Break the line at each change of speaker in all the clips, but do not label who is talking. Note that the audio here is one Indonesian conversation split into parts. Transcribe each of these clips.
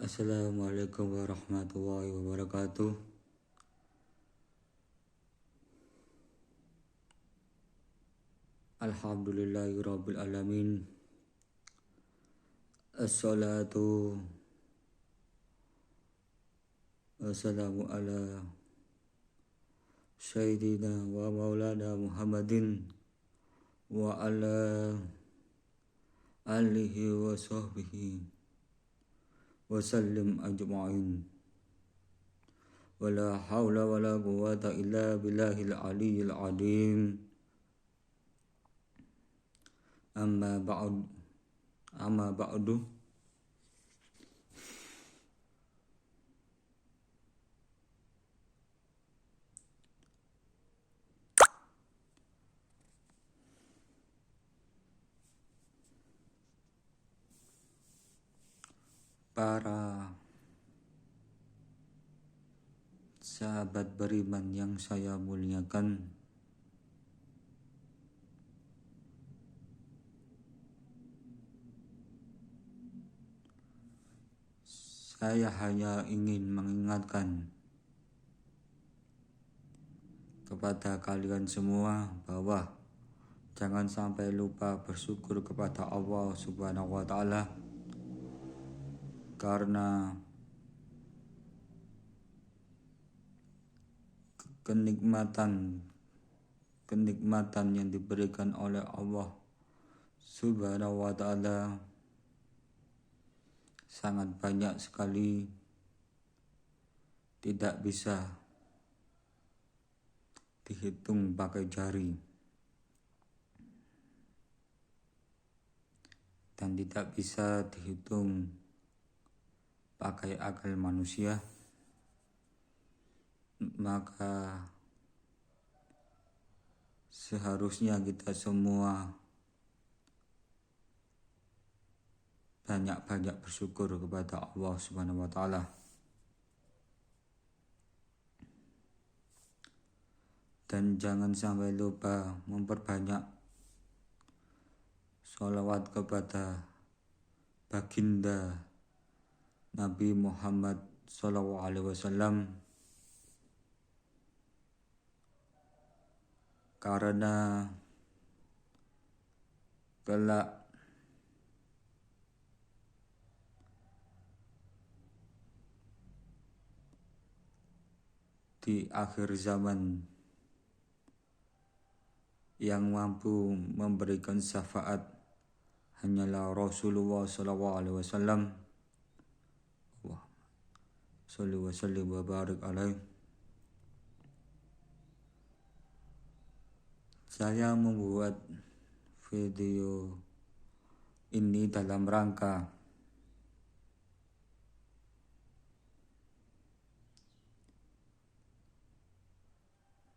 Assalamualaikum warahmatullahi wabarakatuh. Alhamdulillahirabbil alamin. Assalatu wassalamu ala sayyidina wa maulana Muhammadin wa ala alihi wa sahbihi wa sallim ajma'in. Wala hawla wala quwwata illa billahil aliyyil azim. Amma ba'du. Para sahabat beriman yang saya muliakan, saya hanya ingin mengingatkan kepada kalian semua bahwa jangan sampai lupa bersyukur kepada Allah Subhanahu wa Ta'ala, karena kenikmatan yang diberikan oleh Allah Subhanahu wa Ta'ala sangat banyak sekali, tidak bisa dihitung pakai jari dan tidak bisa dihitung pakai akal manusia. Maka seharusnya kita semua banyak-banyak bersyukur kepada Allah Subhanahu wa Ta'ala. Dan jangan sampai lupa memperbanyak sholawat kepada baginda Nabi Muhammad SAW, karena kelak di akhir zaman yang mampu memberikan syafaat hanyalah Rasulullah SAW. Shalli wa sallim wa barik alaihi. Saya membuat video ini dalam rangka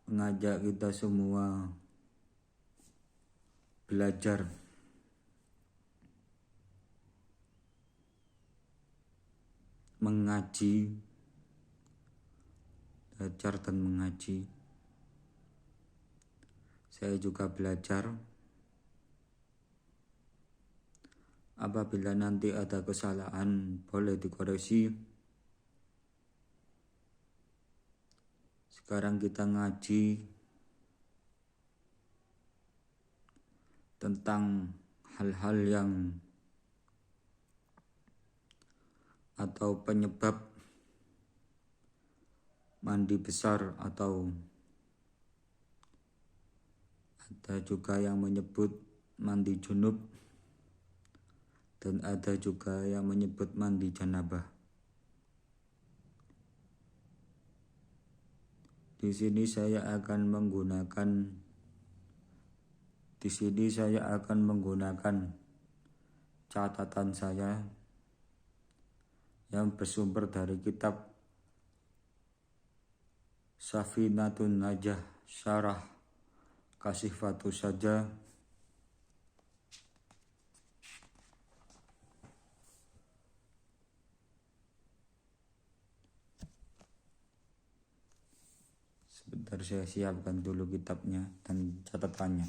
mengajak kita semua belajar belajar dan mengaji. Saya juga belajar. Apabila nanti ada kesalahan, boleh dikoreksi. Sekarang kita ngaji tentang hal-hal yang atau penyebab mandi besar, atau ada juga yang menyebut mandi junub, dan ada juga yang menyebut mandi janabah. Di sini saya akan menggunakan catatan saya yang bersumber dari kitab Safinatun Najah Syarah Kasifatus Saja, sebentar saya siapkan dulu kitabnya dan catatannya.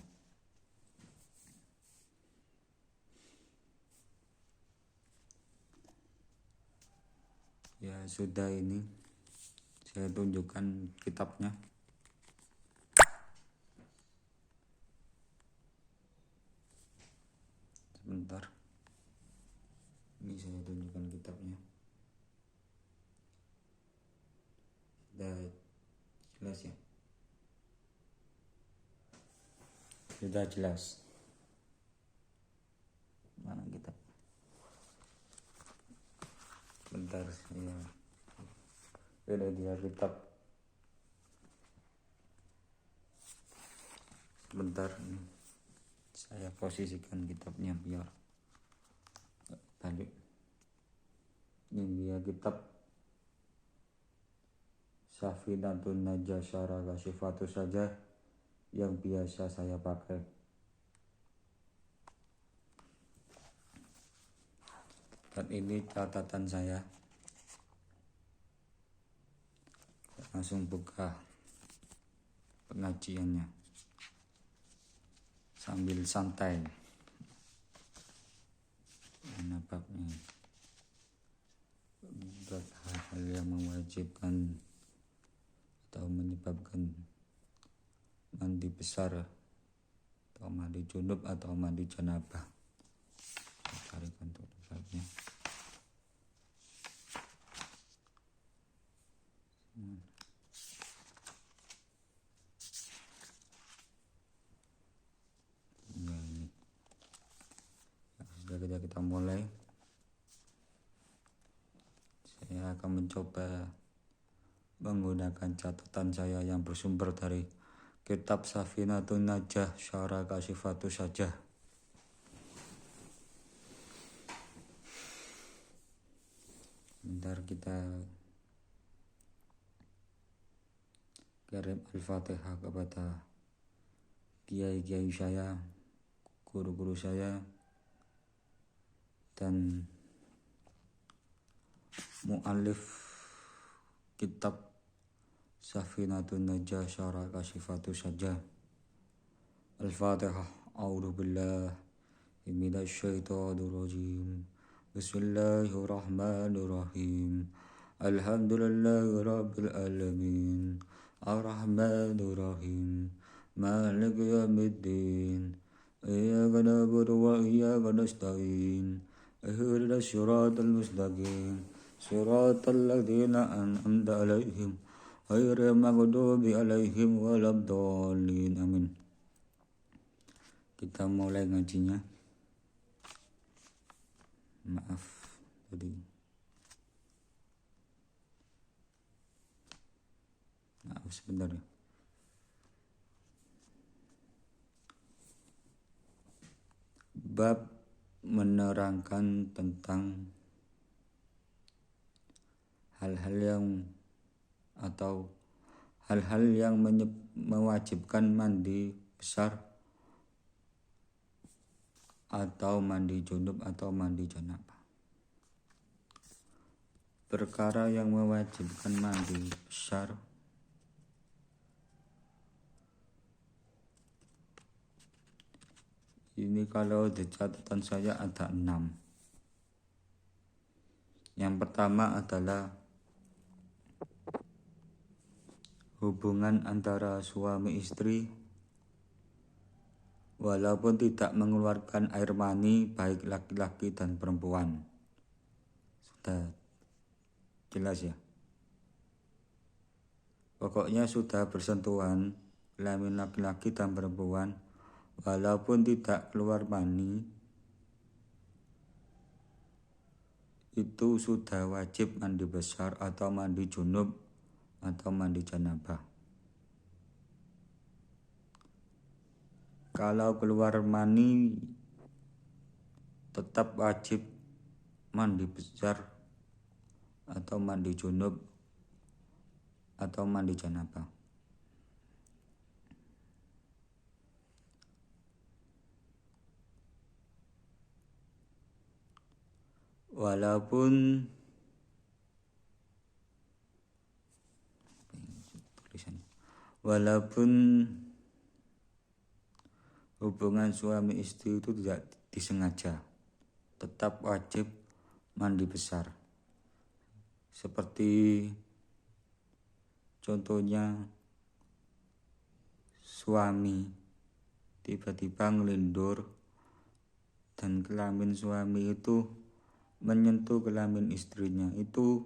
Ya sudah, ini saya tunjukkan kitabnya. Sebentar, ini saya tunjukkan kitabnya. Sudah jelas ya? Sudah jelas. Mana kitab? Bentar, ya. Ini dia kitab. Bentar, ini saya posisikan kitabnya biar balik. Ini dia kitab Safinatun Najah Syarah Kasyifatus Sajah yang biasa saya pakai. Dan ini catatan saya. Langsung buka pengajiannya sambil santai. Mana babnya? Buat hal-hal yang mewajibkan atau menyebabkan mandi besar atau mandi junub atau mandi janabah. Carikan tulisannya. Ya, ini. Sudah kita mulai. Saya akan mencoba menggunakan catatan saya yang bersumber dari kitab Safinatun Najah Syarah Kasyifatus Sajah. Bentar, kita kirim Al-Fatihah kepada kiai-kiai saya, guru-guru saya, dan mu'alif kitab Safinatun Najah Syarah Kasyifatus Sajah. Al-Fatihah. A'udzu billahi minasyaitonir rajim. Bismillahirrahmanirrahim. Alhamdulillahi rabbil alamin. Ar-Rahmanir Rahim. Maliki yaumiddin. Iyyaka na'budu wa iyyaka nasta'in. Ihdinas siratal mustaqim. Siratal ladzina an'amta 'alaihim ghairil maghdubi 'alaihim waladdallin. Amin. Kita mulai ngajinya. Maaf tadi. Maaf sebentar ya. Bab menerangkan tentang hal-hal yang mewajibkan mandi besar atau mandi junub atau mandi janabah. Perkara yang mewajibkan mandi besar ini kalau di catatan saya ada 6. Yang pertama adalah hubungan antara suami istri walaupun tidak mengeluarkan air mani, baik laki-laki dan perempuan. Sudah jelas ya? Pokoknya sudah bersentuhan kelamin laki-laki dan perempuan walaupun tidak keluar mani, itu sudah wajib mandi besar atau mandi junub atau mandi janabah. Kalau keluar mani tetap wajib mandi besar atau mandi junub atau mandi janabah. Walaupun hubungan suami istri itu tidak disengaja, tetap wajib mandi besar. Seperti contohnya suami tiba-tiba ngelindur dan kelamin suami itu menyentuh kelamin istrinya, itu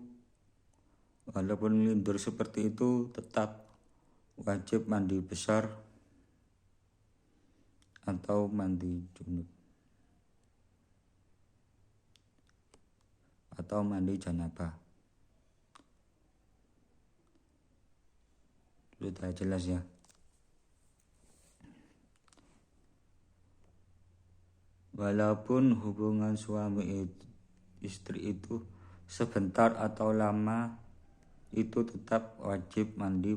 walaupun ngelindur seperti itu tetap wajib mandi besar atau mandi junub atau mandi janabah. Sudah jelas ya. Walaupun hubungan suami istri itu sebentar atau lama, itu tetap wajib mandi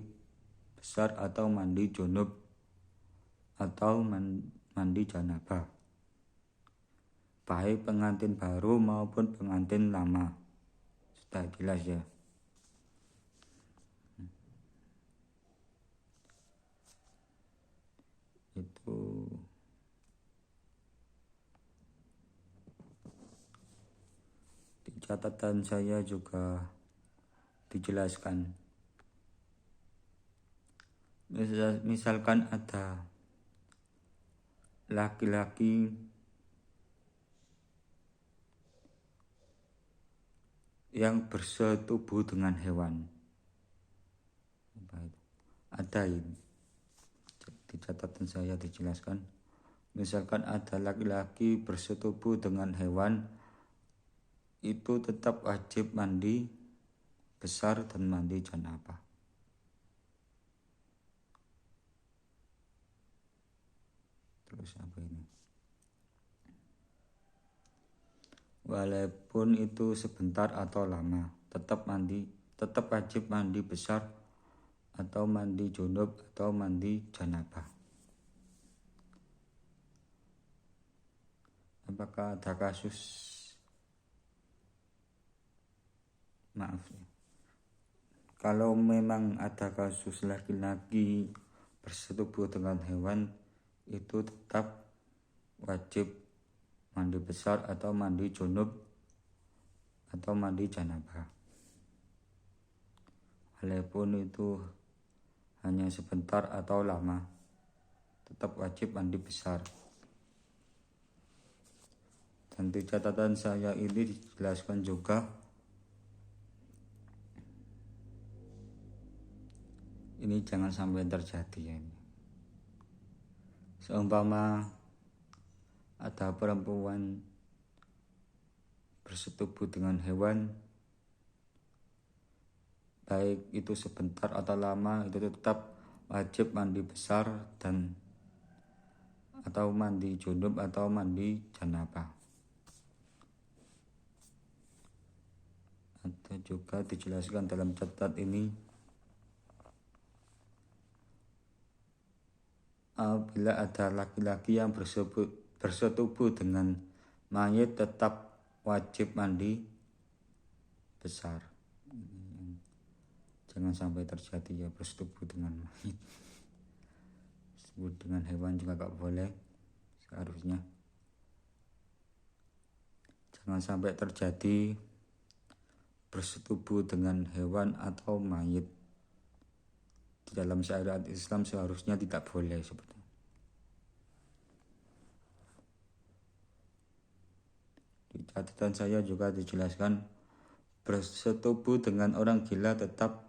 besar atau mandi junub atau mandi janabah, baik pengantin baru maupun pengantin lama. Sudah jelas ya. Itu di catatan saya juga dijelaskan. Misalkan ada laki-laki yang bersetubuh dengan hewan, ada ini di catatan saya dijelaskan. Misalkan ada laki-laki bersetubuh dengan hewan, itu tetap wajib mandi besar dan mandi janabah. Terus apa ini? Walaupun itu sebentar atau lama, tetap wajib mandi besar atau mandi junub atau mandi janabah. Apakah ada kasus kalau memang ada kasus laki-laki bersetubuh dengan hewan, itu tetap wajib mandi besar atau mandi junub atau mandi janabah. Walaupun itu hanya sebentar atau lama, tetap wajib mandi besar. Dan di catatan saya ini dijelaskan juga ini jangan sampai terjadi ya. Seumpama ada perempuan bersetubuh dengan hewan, baik itu sebentar atau lama, itu tetap wajib mandi besar dan atau mandi junub atau mandi janabah. Ada juga dijelaskan dalam catatan ini, apabila ada laki-laki yang bersetubuh dengan mayit, tetap wajib mandi besar. Jangan sampai terjadi ya bersetubuh dengan mayit. Bersetubuh dengan hewan juga gak boleh seharusnya. Jangan sampai terjadi bersetubuh dengan hewan atau mayit. Di dalam syariat Islam seharusnya tidak boleh seperti itu. Di catatan saya juga dijelaskan, bersetubuh dengan orang gila tetap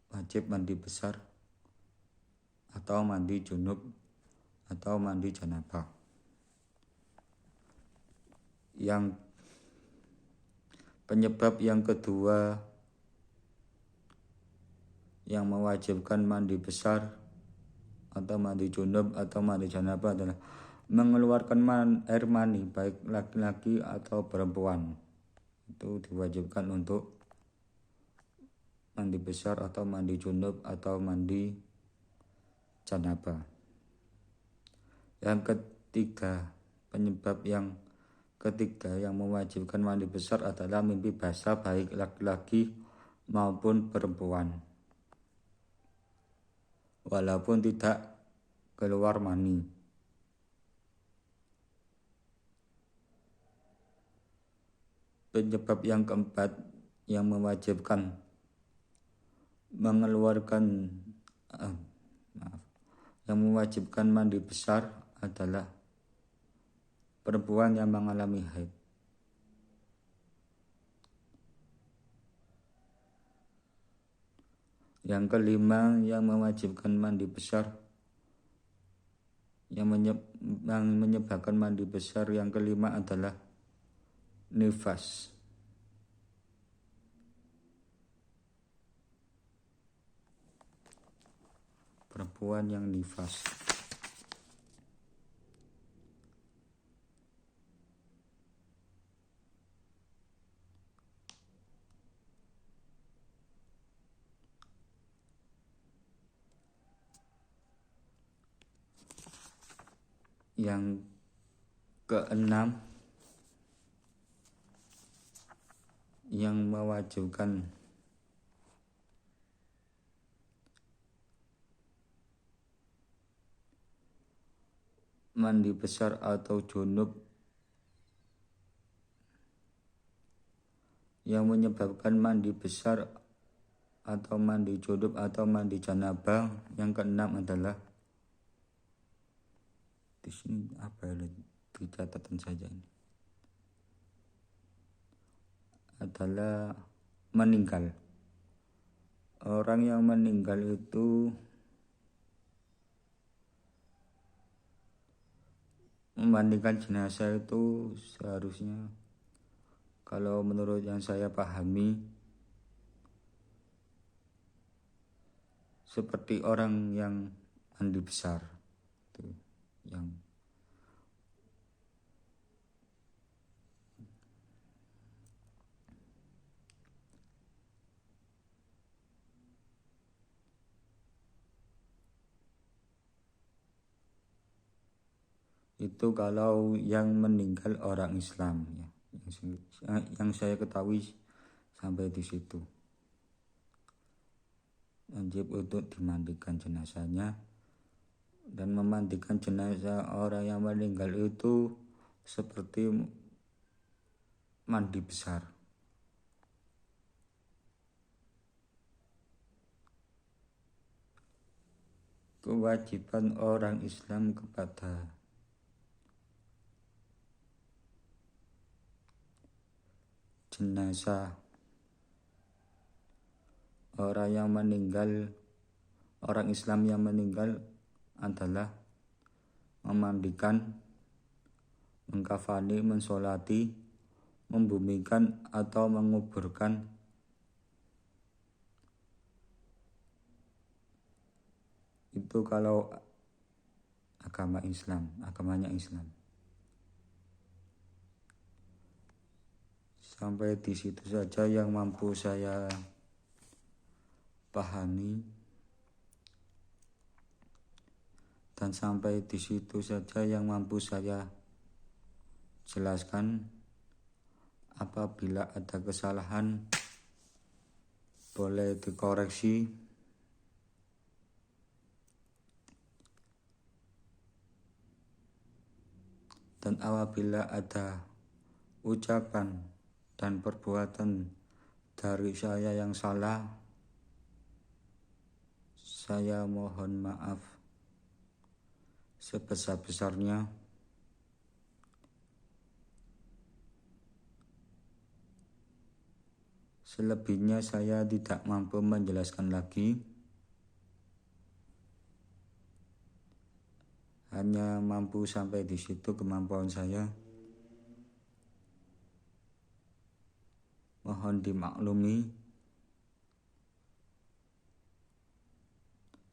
wajib mandi besar atau mandi junub atau mandi janabah. Yang penyebab yang kedua yang mewajibkan mandi besar atau mandi junub atau mandi janabah adalah mengeluarkan air mani, baik laki-laki atau perempuan. Itu diwajibkan untuk mandi besar atau mandi junub atau mandi janabah. Yang ketiga, penyebab yang ketiga yang mewajibkan mandi besar adalah mimpi basah, baik laki-laki maupun perempuan, walaupun tidak keluar mani. Penyebab yang keempat yang mewajibkan mengeluarkan yang mewajibkan mandi besar adalah perempuan yang mengalami haid. Yang kelima yang mewajibkan mandi besar, yang menyebabkan mandi besar yang kelima adalah nifas. Perempuan yang nifas. Yang keenam yang mewajibkan mandi besar atau junub, yang menyebabkan mandi besar atau mandi junub atau mandi janabah. Yang keenam adalah, di sini apa ya, di catatan saja ini, adalah meninggal. Orang yang meninggal itu memandikan jenazah itu seharusnya, kalau menurut yang saya pahami, seperti orang yang mandi besar itu, yang itu kalau yang meninggal orang Islam ya, yang saya ketahui sampai di situ. Wajib untuk dimandikan jenazahnya, dan memandikan jenazah orang yang meninggal itu seperti mandi besar. Kewajiban orang Islam kepada jenazah orang yang meninggal, orang Islam yang meninggal adalah memandikan, mengkafani, mensolati, membumikan atau menguburkan. Itu kalau agamanya Islam. Sampai di situ saja yang mampu saya pahami, dan sampai di situ saja yang mampu saya jelaskan. Apabila ada kesalahan boleh dikoreksi, dan apabila ada ucapan dan perbuatan dari saya yang salah, saya mohon maaf sebesar-besarnya. Selebihnya saya tidak mampu menjelaskan lagi, hanya mampu sampai di situ kemampuan saya. Mohon dimaklumi.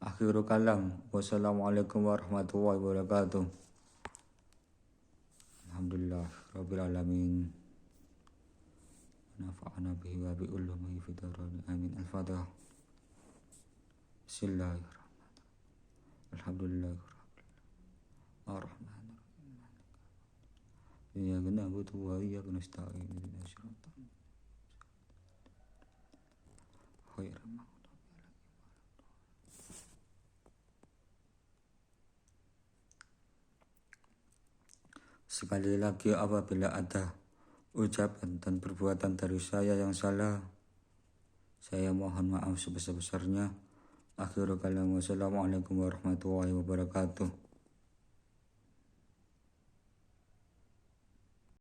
Akhirul kalam. Wassalamualaikum warahmatullahi wabarakatuh. Alhamdulillah rabbil alamin. Nafa'ana bihi wa bi ulumihi fid dharain. Amin. Al-Fatihah. Bismillahirrahmanirrahim. Alhamdulillah ar-Rahman ar-Rahim. Iyyaka na'budu wa iyyaka nasta'in. Ihdinas siratal khairil maghdubi alaihim. Sekali lagi, apabila ada ucapan dan perbuatan dari saya yang salah, Saya mohon maaf sebesar-besarnya. Akhirul kalam, wassalamualaikum warahmatullahi wabarakatuh.